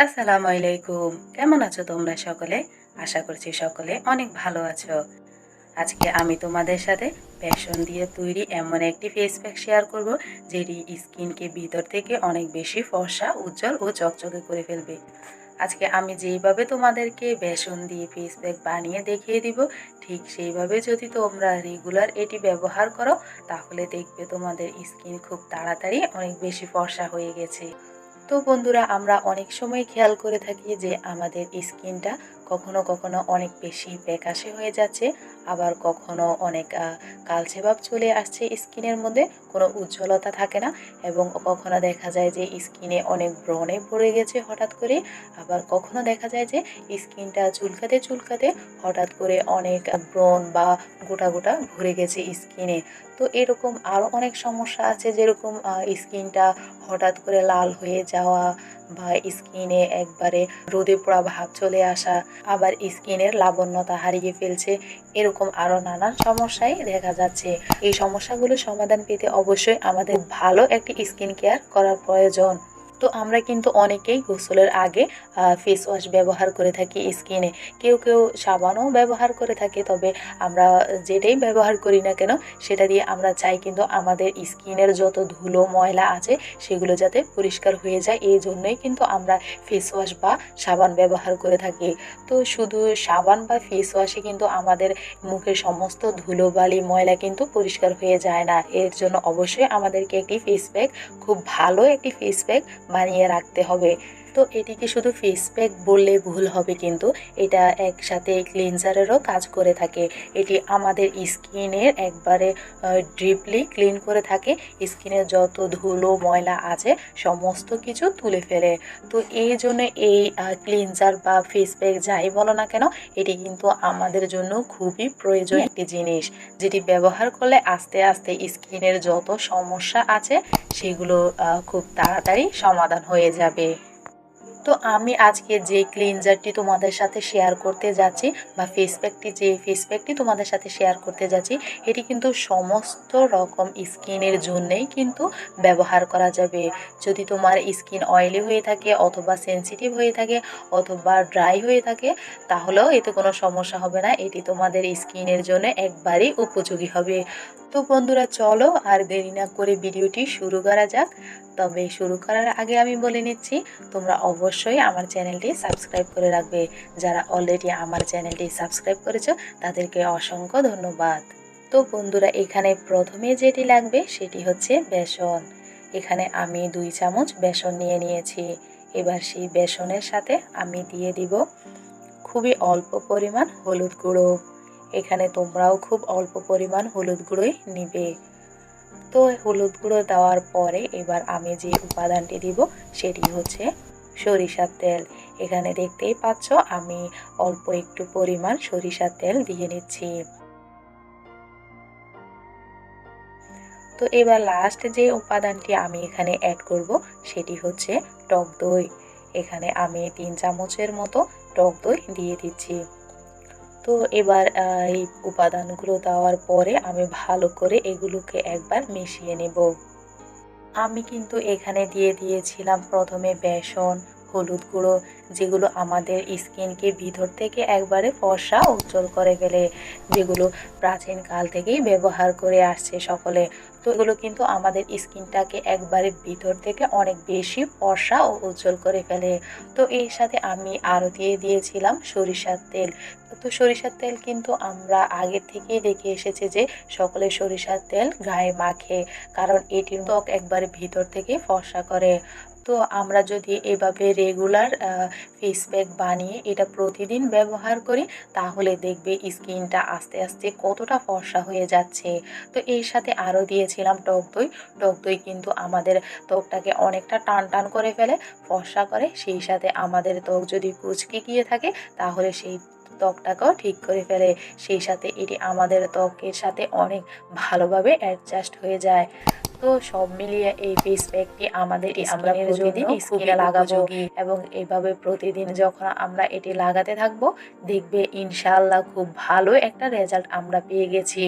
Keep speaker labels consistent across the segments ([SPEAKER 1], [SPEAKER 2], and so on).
[SPEAKER 1] আসসালামু আলাইকুম। কেমন আছো তোমরা সকলে? আশা করছি সকলে অনেক ভালো আছো। আজকে আমি তোমাদের সাথে বেসন দিয়ে তৈরি এমন একটি ফেস প্যাক শেয়ার করব, যেটি স্কিনকে ভিতর থেকে অনেক বেশি ফর্সা, উজ্জ্বল ও চকচকে করে ফেলবে। আজকে আমি যেইভাবে তোমাদেরকে বেসন দিয়ে ফেস প্যাক বানিয়ে দেখিয়ে দিব, ঠিক সেইভাবে যদি তোমরা রেগুলার এটি ব্যবহার করো, তাহলে দেখবে তোমাদের স্কিন খুব তাড়াতাড়ি অনেক বেশি ফর্সা হয়ে গেছে। তো বন্ধুরা, আমরা অনেক সময় খেয়াল করে থাকি যে আমাদের স্কিনটা কখনো কখনো অনেক বেশি ফ্যাকাশে হয়ে যাচ্ছে, আবার কখনো অনেক কালচে ভাব চলে আসছে, স্কিনের মধ্যে কোনো উজ্জ্বলতা থাকে না, এবং কখনো দেখা যায় যে স্কিনে অনেক ব্রণে ভরে গেছে হঠাৎ করে, আবার কখনো দেখা যায় যে স্কিনটা চুলকাতে চুলকাতে হঠাৎ করে অনেক ব্রণ বা গোটা গোটা ভরে গেছে স্কিনে। তো এরকম আরও অনেক সমস্যা আছে, যেরকম স্কিনটা হঠাৎ করে লাল হয়ে যাওয়া, বা স্কিনে একবারে রোদে পোড়া ভাব চলে আসা, আবার স্কিনের লাবণ্যতা হারিয়ে ফেলছে, এরকম আরও নানান সমস্যাই দেখা যাচ্ছে। এই সমস্যাগুলো সমাধান পেতে অবশ্যই আমাদের ভালো একটি স্কিন কেয়ার করার প্রয়োজন। তো আমরা কিন্তু অনেকেই গোসলের আগে ফেস ওয়াশ ব্যবহার করে থাকি স্কিনে, কেউ কেউ সাবানও ব্যবহার করে থাকে। তবে আমরা যেটাই ব্যবহার করি না কেন, সেটা দিয়ে আমরা চাই কিন্তু আমাদের স্কিনের যত ধুলো ময়লা আছে সেগুলো যাতে পরিষ্কার হয়ে যায়, এই জন্যই কিন্তু আমরা ফেস ওয়াশ বা সাবান ব্যবহার করে থাকি। তো শুধু সাবান বা ফেস ওয়াশে কিন্তু আমাদের মুখের সমস্ত ধুলোবালি ময়লা কিন্তু পরিষ্কার হয়ে যায় না। এর জন্য অবশ্যই আমাদেরকে একটি ফেস প্যাক, খুব ভালো একটি ফেস প্যাক বানিয়ে রাখতে হবে। তো এটিকে শুধু ফেস প্যাক বললে ভুল হবে, কিন্তু এটা একসাথে ক্লিনজারেরও কাজ করে থাকে। এটি আমাদের স্কিনের একবারে ডিপলি ক্লিন করে থাকে, স্কিনের যত ধুলো ময়লা আছে সমস্ত কিছু তুলে ফেলে। তো এই জন্য এই ক্লিনজার বা ফেস প্যাক যাই বলো না কেন, এটি কিন্তু আমাদের জন্য খুবই প্রয়োজনীয় একটি জিনিস, যেটি ব্যবহার করলে আস্তে আস্তে স্কিনের যত সমস্যা আছে সেগুলো খুব তাড়াতাড়ি সমাধান হয়ে যাবে। তো আমি আজকে যে ক্লিনজারটি তোমাদের সাথে শেয়ার করতে যাচ্ছি, বা ফেস প্যাকটি তোমাদের সাথে শেয়ার করতে যাচ্ছি, এটি কিন্তু সমস্ত রকম স্কিনের জন্যেই কিন্তু ব্যবহার করা যাবে। যদি তোমার স্কিন অয়েলি হয়ে থাকে, অথবা সেনসিটিভ হয়ে থাকে, অথবা ড্রাই হয়ে থাকে, তাহলেও এতে কোনো সমস্যা হবে না। এটি তোমাদের স্কিনের জন্য একবারই উপযোগী হবে। তো বন্ধুরা, চলো আর দেরি না করে ভিডিওটি শুরু করা যাক। তবে শুরু করার আগে আমি বলে নিচ্ছি, তোমরা অবশ্যই আমার চ্যানেলটি সাবস্ক্রাইব করে রাখবে। যারা অলরেডি আমার চ্যানেলটি সাবস্ক্রাইব করেছো, তাদেরকে অসংখ্য ধন্যবাদ। তো বন্ধুরা, এখানে প্রথমে যেটি লাগবে সেটি হচ্ছে বেসন। এখানে আমি 2 চামচ বেসন নিয়ে নিয়েছি। এবার সেই বেসনের সাথে আমি দিয়ে দিব খুবই অল্প পরিমাণ হলুদ গুঁড়ো। এখানে তোমরাও খুব অল্প পরিমাণ হলুদ গুঁড়োই নিবে। তো হলুদ গুঁড়ো দেওয়ার পরে এবার আমি যে উপাদানটি দিব সেটি হচ্ছে সরিষার তেল। এখানে দেখতেই পাচ্ছ আমি অল্প একটু পরিমাণ সরিষার তেল দিয়ে নিচ্ছি। তো এবার লাস্ট যে উপাদানটি আমি এখানে অ্যাড করব সেটি হচ্ছে টক দই। এখানে আমি 3 চামচের মতো টক দই দিয়ে দিচ্ছি। তো এবার এই উপাদানগুলো দেওয়ার পরে আমি ভালো করে এগুলোকে একবার মিশিয়ে নেব। আমি কিন্তু এখানে দিয়ে দিয়েছিলাম প্রথমে বেসন, হলুদ গুঁড়ো, যেগুলো আমাদের স্কিনকে ভিতর থেকে একবারে ফর্সা উজ্জ্বল করে ফেলে, যেগুলো প্রাচীন কাল থেকেই ব্যবহার করে আসছে সকলে। তো এগুলো কিন্তু আমাদের স্কিনটাকে একবারে ভিতর থেকে অনেক বেশি ফর্সা ও উজ্জ্বল করে ফেলে। তো এর সাথে আমি আরও দিয়ে দিয়েছিলাম সরিষার তেল। তো সরিষার তেল কিন্তু আমরা আগে থেকেই দেখে এসেছি যে সকলে সরিষার তেল গায়ে মাখে, কারণ এটির ত্বক একবারে ভিতর থেকে ফর্সা করে। তো আমরা যদি এভাবে রেগুলার ফেস প্যাক বানিয়ে এটা প্রতিদিন ব্যবহার করি, তাহলে দেখবে স্কিনটা আস্তে আস্তে কতটা ফর্সা হয়ে যাচ্ছে। তো এর সাথে আরও দিয়েছিলাম টক দই। টক দই কিন্তু আমাদের ত্বকটাকে অনেকটা টান টান করে ফেলে, ফর্সা করে। সেই সাথে আমাদের ত্বক যদি কুঁচকে গিয়ে থাকে, তাহলে সেই ত্বকটাকেও ঠিক করে ফেলে। সেই সাথে এটি আমাদের ত্বকের সাথে অনেক ভালোভাবে অ্যাডজাস্ট হয়ে যায়। তো সব মিলিয়ে এই ফেস প্যাকটি আমাদের স্কিনের জন্য স্কিনে লাগাবো, এবং এভাবে প্রতিদিন যখন আমরা এটি লাগাতে থাকবো, দেখবে ইনশাআল্লাহ খুব ভালো একটা রেজাল্ট আমরা পেয়ে গেছি।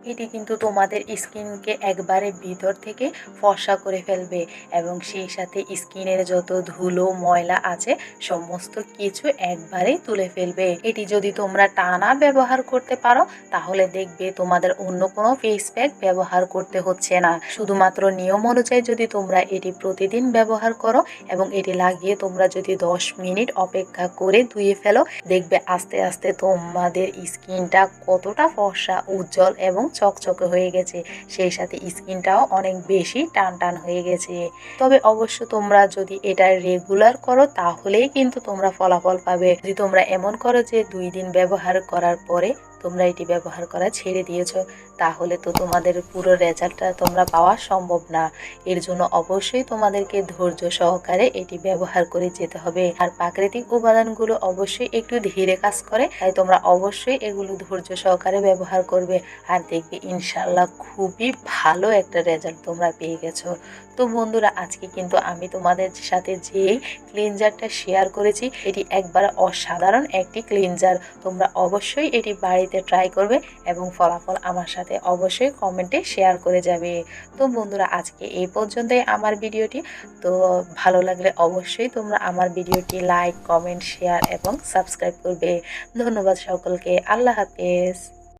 [SPEAKER 1] এটি কিন্তু তোমাদের স্কিনকে একবারে ভিতর থেকে ফর্সা করে ফেলবে এবং সেই সাথে স্কিনের যত ধুলো ময়লা আছে সমস্ত কিছু একবারেই তুলে ফেলবে। এটি যদি তোমরা টানা ব্যবহার করতে পারো তাহলে দেখবে তোমাদের অন্য কোনো ফেস প্যাক ব্যবহার করতে হচ্ছে না। শুধুমাত্র নিয়ম অনুযায়ী যদি তোমরা এটি প্রতিদিন ব্যবহার করো এবং এটি লাগিয়ে তোমরা যদি 10 মিনিট অপেক্ষা করে ধুয়ে ফেলো, দেখবে আস্তে আস্তে তোমাদের স্কিনটা কতটা ফর্সা, উজ্জ্বল এবং চকচকে হয়ে গেছে। সেই সাথে স্কিনটাও অনেক বেশি টান টান হয়ে গেছে। তবে অবশ্য তোমরা যদি এটা রেগুলার করো তাহলেই কিন্তু তোমরা ফলাফল পাবে। যদি তোমরা এমন করো যে 2 দিন ব্যবহার করার পরে তোমরা এটি ব্যবহার করা ছেড়ে দিয়েছো, তাহলে তো তোমাদের পুরো রেজাল্টটা তোমরা পাওয়া সম্ভব না। এর জন্য অবশ্যই তোমাদেরকে ধৈর্য সহকারে এটি ব্যবহার করে যেতে হবে। আর প্রাকৃতিক উপাদানগুলো অবশ্যই একটু ধীরে কাজ করে, তাই তোমরা অবশ্যই এগুলো ধৈর্য সহকারে ব্যবহার করবে। আর দেখবে ইনশাল্লাহ খুবই ভালো একটা রেজাল্ট তোমরা পেয়ে গেছো। তো বন্ধুরা, আজকে কিন্তু আমি তোমাদের সাথে যেই ক্লিনজারটা শেয়ার করেছি এটি একবার অসাধারণ একটি ক্লিনজার। তোমরা অবশ্যই এটি বাড়িতে ট্রাই করবে এবং ফলাফল আমার সাথে অবশ্যই কমেন্টে শেয়ার করে যাবে। তো বন্ধুরা, আজকে এই পর্যন্তই আমার ভিডিওটি। তো ভালো লাগলে অবশ্যই তোমরা আমার ভিডিওটি লাইক, কমেন্ট, শেয়ার এবং সাবস্ক্রাইব করবে। ধন্যবাদ সকলকে। আল্লাহ হাফেজ।